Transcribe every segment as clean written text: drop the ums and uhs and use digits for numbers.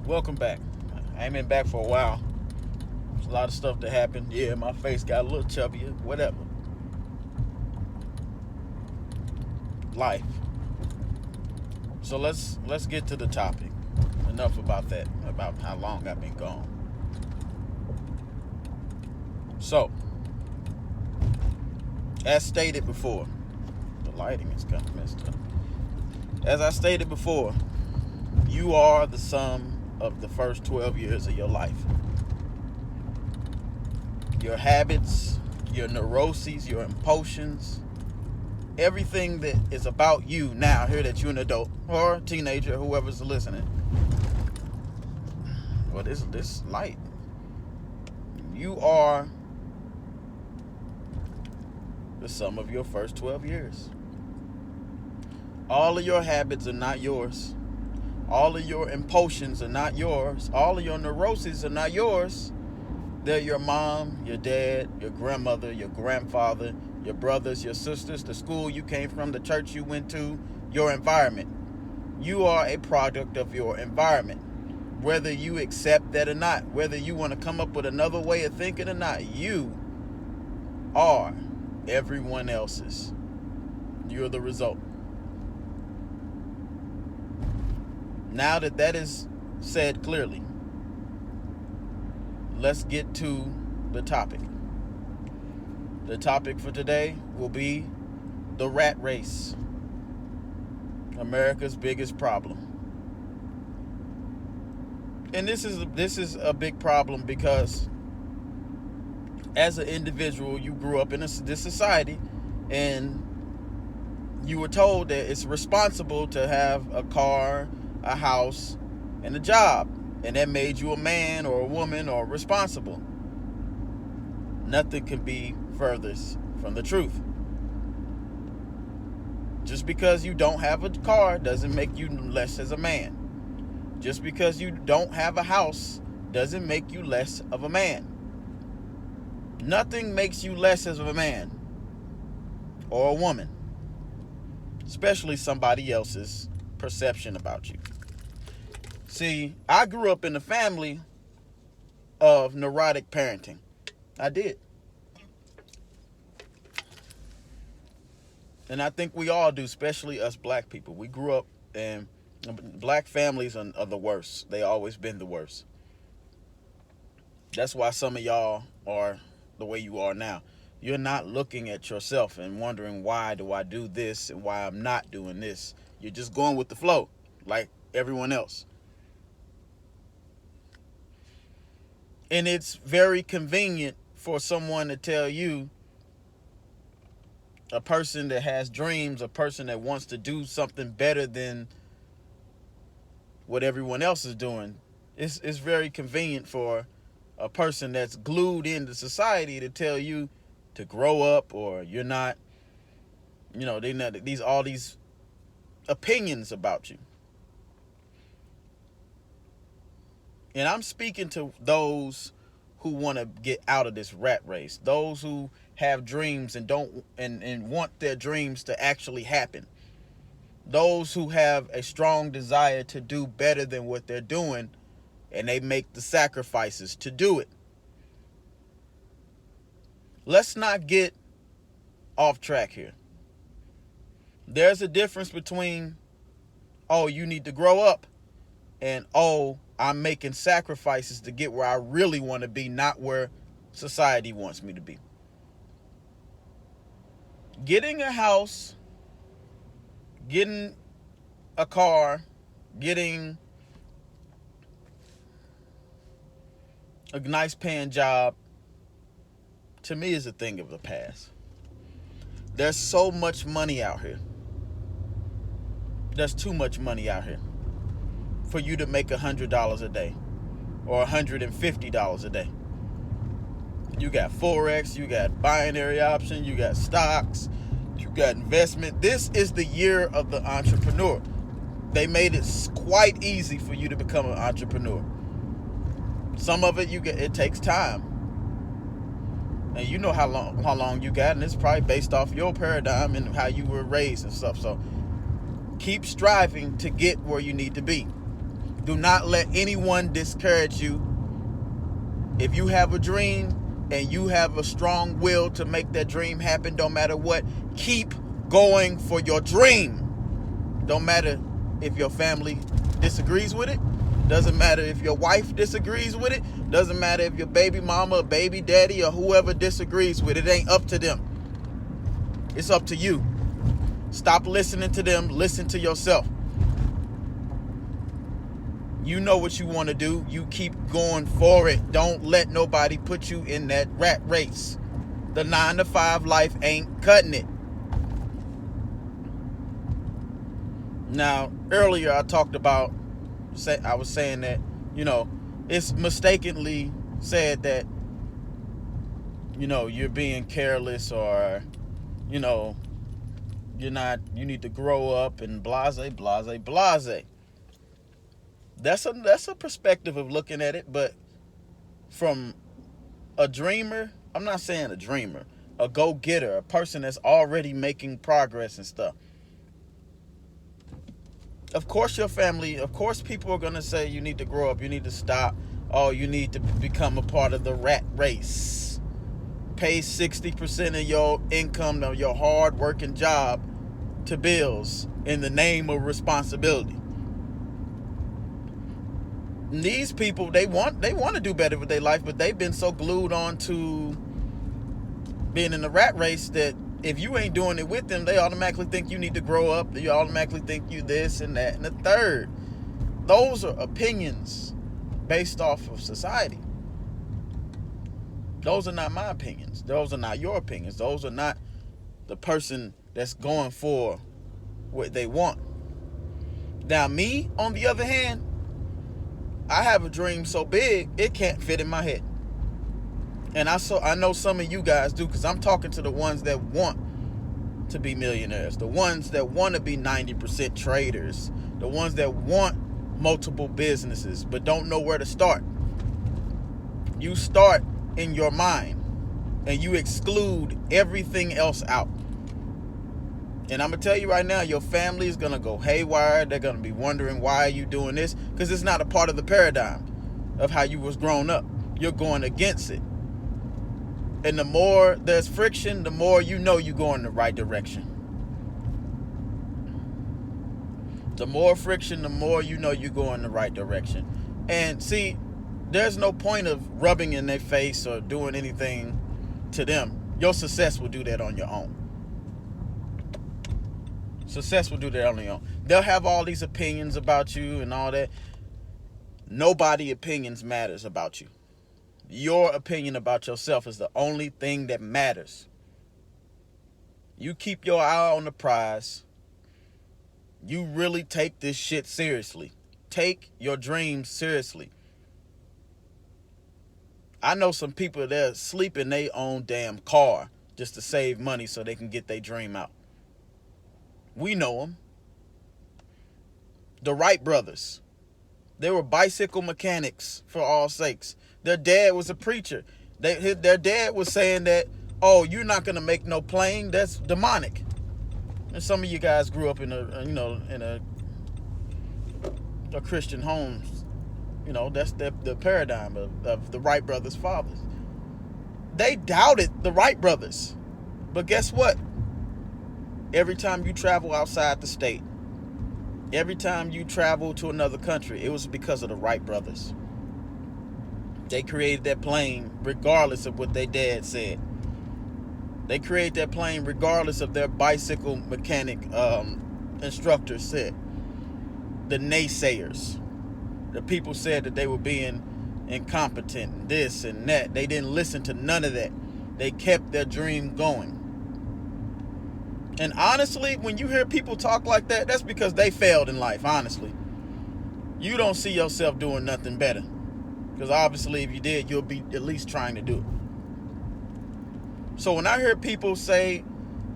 Welcome back. I ain't been back for a while. There's a lot of stuff that happened. Yeah, my face got a little chubbier. Whatever. Life. So let's get to the topic. Enough about that. About how long I've been gone. So, as stated before, the lighting is kind of messed up. As I stated before, you are the sum of the first 12 years of your life. Your habits, your neuroses, your impulsions, everything that is about you now, here that you're an adult or teenager, whoever's listening. Well, this light. You are the sum of your first 12 years. All of your habits are not yours. All of your impulsions are not yours. All of your neuroses are not yours. They're your mom, your dad, your grandmother, your grandfather, your brothers, your sisters, the school you came from, the church you went to, your environment. You are a product of your environment. Whether you accept that or not, whether you want to come up with another way of thinking or not, you are everyone else's. You're the result. Now that that is said clearly, let's get to the topic. The topic for today will be the rat race, America's biggest problem. And this is a big problem because as an individual, you grew up in this society and you were told that it's responsible to have a car, a house, and a job. And that made you a man or a woman or responsible. Nothing can be furthest from the truth. Just because you don't have a car doesn't make you less as a man. Just because you don't have a house doesn't make you less of a man. Nothing makes you less as a man or a woman, especially somebody else's perception about you. See, I grew up in a family of neurotic parenting. I did. And I think we all do, especially us black people. We grew up in black families are the worst. They always been the worst. That's why some of y'all are the way you are now. You're not looking at yourself and wondering, why do I do this and why I'm not doing this? You're just going with the flow like everyone else. And it's very convenient for someone to tell you, a person that has dreams, a person that wants to do something better than what everyone else is doing. It's very convenient for a person that's glued into society to tell you to grow up, or you're not, they not all these opinions about you. And I'm speaking to those who want to get out of this rat race, those who have dreams and don't and want their dreams to actually happen. Those who have a strong desire to do better than what they're doing, and they make the sacrifices to do it. Let's not get off track here. There's a difference between, oh, you need to grow up, and, oh, I'm making sacrifices to get where I really want to be, not where society wants me to be. Getting a house, getting a car, getting a nice paying job, to me, is a thing of the past. There's so much money out here. There's too much money out here for you to make $100 a day or $150 a day. You got Forex, you got binary option, you got stocks, you got investment. This is the year of the entrepreneur. They made it quite easy for you to become an entrepreneur. Some of it it takes time. And you know how long you got, and it's probably based off your paradigm and how you were raised and stuff. So keep striving to get where you need to be. Do not let anyone discourage you. If you have a dream and you have a strong will to make that dream happen, don't matter what, keep going for your dream. Don't matter if your family disagrees with it. Doesn't matter if your wife disagrees with it. Doesn't matter if your baby mama or baby daddy or whoever disagrees with it. It ain't up to them. It's up to you. Stop listening to them. Listen to yourself. You know what you want to do. You keep going for it. Don't let nobody put you in that rat race. The 9-to-5 life ain't cutting it. Now, earlier I talked about, I was saying that, it's mistakenly said that, you're being careless or, you need to grow up and blase. That's a perspective of looking at it, but from a dreamer, I'm not saying a dreamer, a go-getter, a person that's already making progress and stuff. Of course people are going to say you need to grow up, you need to stop, you need to become a part of the rat race. Pay 60% of your income of your hard-working job to bills in the name of responsibility. These people, they want to do better with their life, but they've been so glued on to being in the rat race that if you ain't doing it with them, they automatically think you need to grow up. They automatically think you this and that and the third. Those are opinions based off of society. Those are not my opinions. Those are not your opinions. Those are not the person that's going for what they want. Now, me, on the other hand, I have a dream so big, it can't fit in my head. And I know some of you guys do, because I'm talking to the ones that want to be millionaires, the ones that want to be 90% traders, the ones that want multiple businesses but don't know where to start. You start in your mind and you exclude everything else out. And I'm going to tell you right now, your family is going to go haywire. They're going to be wondering, why are you doing this? Because it's not a part of the paradigm of how you was grown up. You're going against it. And the more there's friction, the more you know you're going the right direction. The more friction, the more you know you're going the right direction. And see, there's no point of rubbing in their face or doing anything to them. Your success will do that on your own. Success will do that on their own. They'll have all these opinions about you and all that. Nobody's opinions matters about you. Your opinion about yourself is the only thing that matters. You keep your eye on the prize. You really take this shit seriously. Take your dreams seriously. I know some people that sleep in their own damn car just to save money so they can get their dream out. We know them. The Wright brothers. They were bicycle mechanics, for all sakes. Their dad was a preacher. Their dad was saying that, you're not going to make no plane. That's demonic. And some of you guys grew up in a Christian home. That's the paradigm of the Wright brothers' fathers. They doubted the Wright brothers. But guess what? Every time you travel outside the state, every time you travel to another country, it was because of the Wright brothers. They created that plane regardless of what their dad said. They created that plane regardless of their bicycle mechanic instructor said. The naysayers. The people said that they were being incompetent and this and that. They didn't listen to none of that. They kept their dream going. And honestly, when you hear people talk like that, that's because they failed in life, honestly. You don't see yourself doing nothing better. Because obviously if you did, you'll be at least trying to do it. So when I hear people say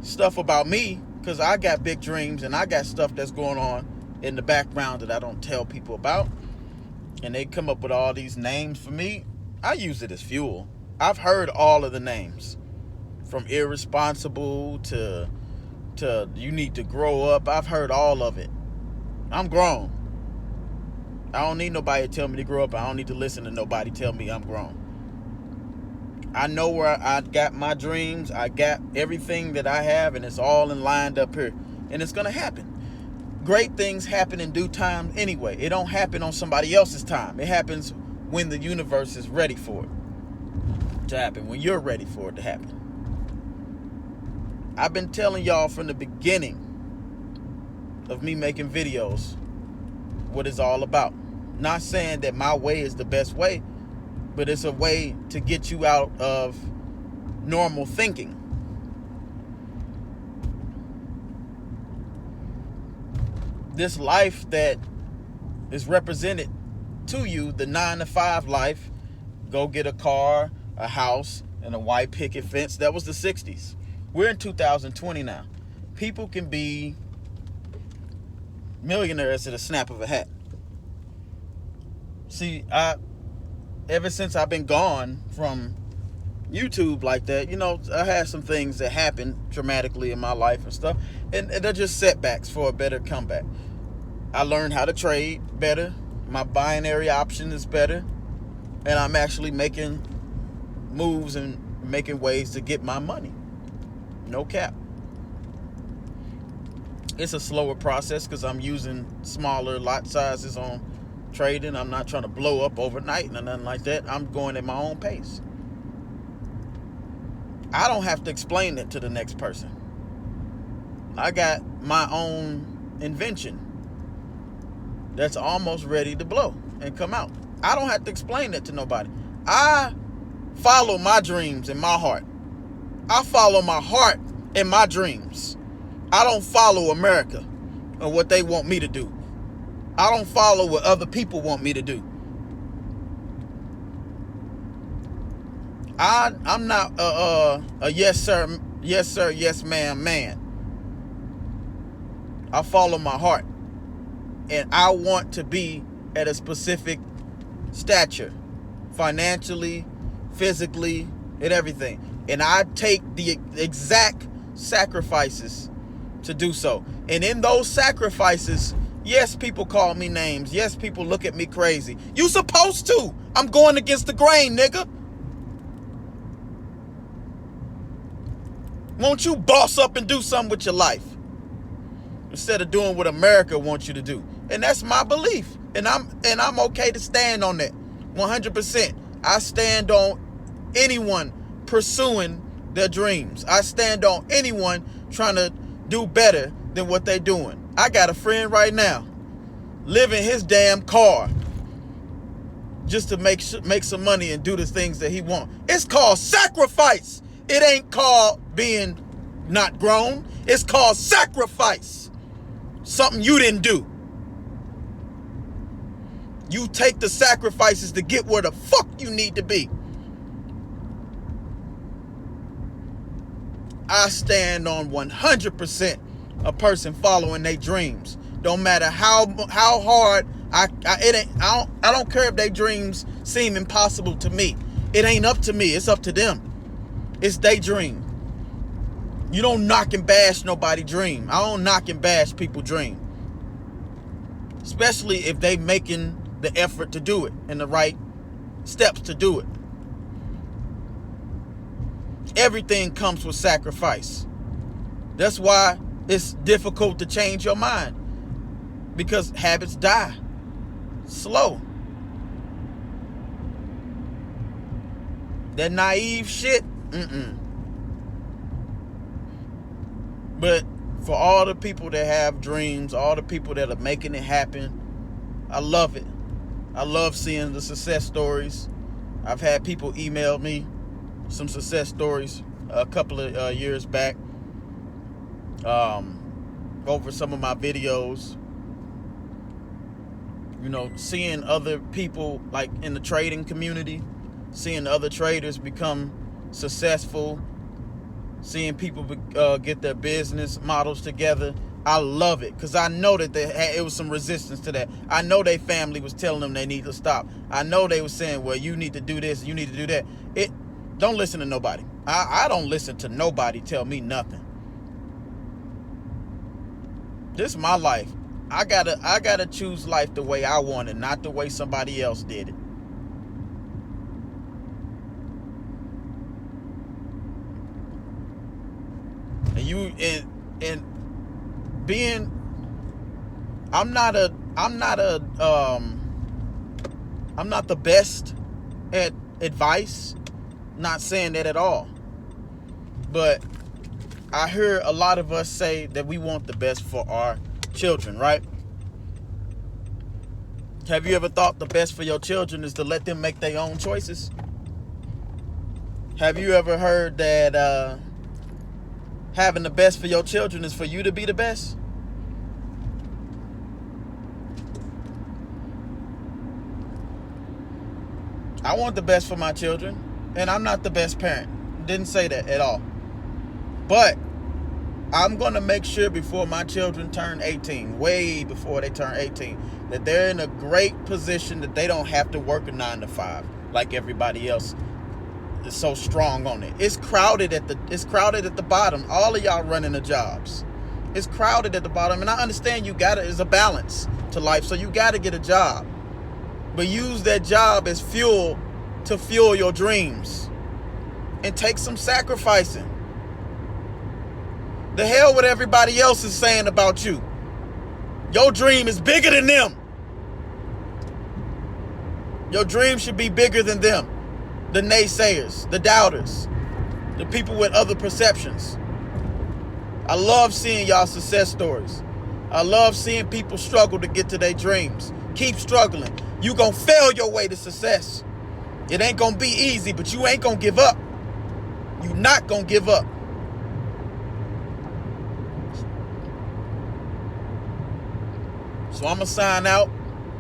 stuff about me, because I got big dreams and I got stuff that's going on in the background that I don't tell people about, and they come up with all these names for me, I use it as fuel. I've heard all of the names. From irresponsible to you need to grow up. I've heard all of it. I'm grown. I don't need nobody to tell me to grow up. I don't need to listen to nobody tell me I'm grown. I know where I got my dreams. I got everything that I have, and it's all in lined up here. And it's going to happen. Great things happen in due time anyway. It don't happen on somebody else's time. It happens when the universe is ready for it to happen, when you're ready for it to happen. I've been telling y'all from the beginning of me making videos what it's all about. Not saying that my way is the best way, but it's a way to get you out of normal thinking. This life that is represented to you, the 9-to-5 life, go get a car, a house, and a white picket fence. That was the 60s. We're in 2020 now. People can be millionaires at a snap of a hat. See, ever since I've been gone from YouTube like that, I had some things that happened dramatically in my life and stuff, and they're just setbacks for a better comeback. I learned how to trade better. My binary option is better, and I'm actually making moves and making ways to get my money. No cap. It's a slower process because I'm using smaller lot sizes on trading. I'm not trying to blow up overnight or nothing like that. I'm going at my own pace. I don't have to explain it to the next person. I got my own invention that's almost ready to blow and come out. I don't have to explain that to nobody. I follow my dreams in my heart. I follow my heart and my dreams. I don't follow America or what they want me to do. I don't follow what other people want me to do. I'm not a yes sir, yes ma'am man. I follow my heart. And I want to be at a specific stature, financially, physically, and everything. And I take the exact sacrifices to do so. And in those sacrifices, yes, people call me names. Yes, people look at me crazy. You supposed to. I'm going against the grain, nigga. Won't you boss up and do something with your life instead of doing what America wants you to do? And that's my belief. And I'm okay to stand on that 100%. I stand on anyone pursuing their dreams. I stand on anyone trying to do better than what they're doing. I got a friend right now living his damn car just to make some money and do the things that he wants. It's called sacrifice. It ain't called being not grown. It's called sacrifice. Something you didn't do. You take the sacrifices to get where the fuck you need to be. I stand on 100% a person following their dreams. Don't matter how hard I don't care if their dreams seem impossible to me. It ain't up to me. It's up to them. It's their dream. You don't knock and bash nobody's dream. I don't knock and bash people's dream. Especially if they making the effort to do it and the right steps to do it. Everything comes with sacrifice. That's why it's difficult to change your mind, because habits die slow. That naive shit, But for all the people that have dreams, all the people that are making it happen, I love it. I love seeing the success stories. I've had people email me some success stories a couple of years back over some of my videos. Seeing other people like in the trading community, seeing other traders become successful, seeing people get their business models together. I love it because I know that it was some resistance to that. I know their family was telling them they need to stop. I know they were saying, well, you need to do this, you need to do that. Don't listen to nobody. I don't listen to nobody tell me nothing. This is my life. I gotta choose life the way I want it, not the way somebody else did it. And being, I'm not the best at advice. Not saying that at all. But I hear a lot of us say that we want the best for our children, right? Have you ever thought the best for your children is to let them make their own choices? Have you ever heard that having the best for your children is for you to be the best? I want the best for my children, and I'm not the best parent. Didn't say that at all. But I'm going to make sure before my children turn 18, way before they turn 18, that they're in a great position that they don't have to work a 9 to 5 like everybody else is so strong on it. It's crowded at the bottom. All of y'all running the jobs. It's crowded at the bottom, and I understand there's a balance to life, so you got to get a job. But use that job as fuel to fuel your dreams. And take some sacrificing. The hell what everybody else is saying about you. Your dream is bigger than them. Your dream should be bigger than them. The naysayers, the doubters, the people with other perceptions. I love seeing y'all success stories. I love seeing people struggle to get to their dreams. Keep struggling. You gonna fail your way to success. It ain't gonna be easy, but you ain't gonna give up. You not gonna give up. So I'm gonna sign out.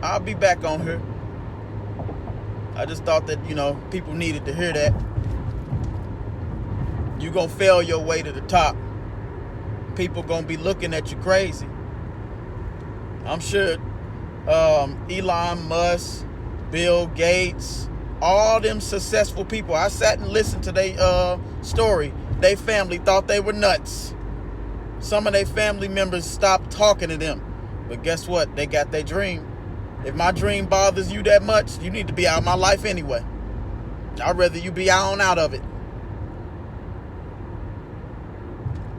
I'll be back on here. I just thought that, people needed to hear that. You gonna fail your way to the top. People gonna be looking at you crazy. I'm sure Elon Musk, Bill Gates, all them successful people, I sat and listened to their story. They family thought they were nuts. Some of their family members stopped talking to them. But guess what? They got their dream. If my dream bothers you that much, you need to be out of my life anyway. I'd rather you be out of it.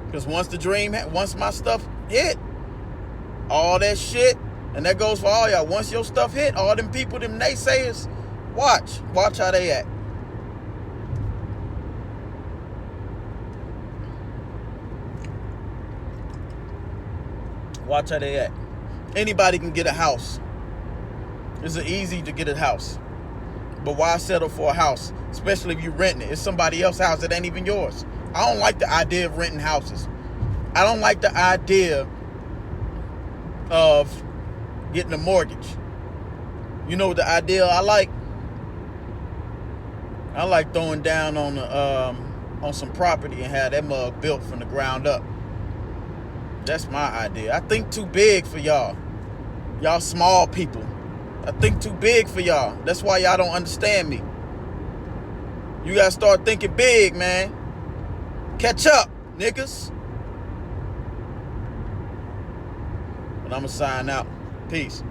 Because once my stuff hit, all that shit, and that goes for all y'all. Once your stuff hit, all them people, them naysayers, watch how they act. Watch how they act. Anybody can get a house. It's easy to get a house. But why settle for a house? Especially if you're renting it. It's somebody else's house that ain't even yours. I don't like the idea of renting houses. I don't like the idea of getting a mortgage. You know the idea I like? I like throwing down on some property and have that mug built from the ground up. That's my idea. I think too big for y'all. Y'all small people. I think too big for y'all. That's why y'all don't understand me. You gotta start thinking big, man. Catch up, niggas. But I'm gonna sign out. Peace.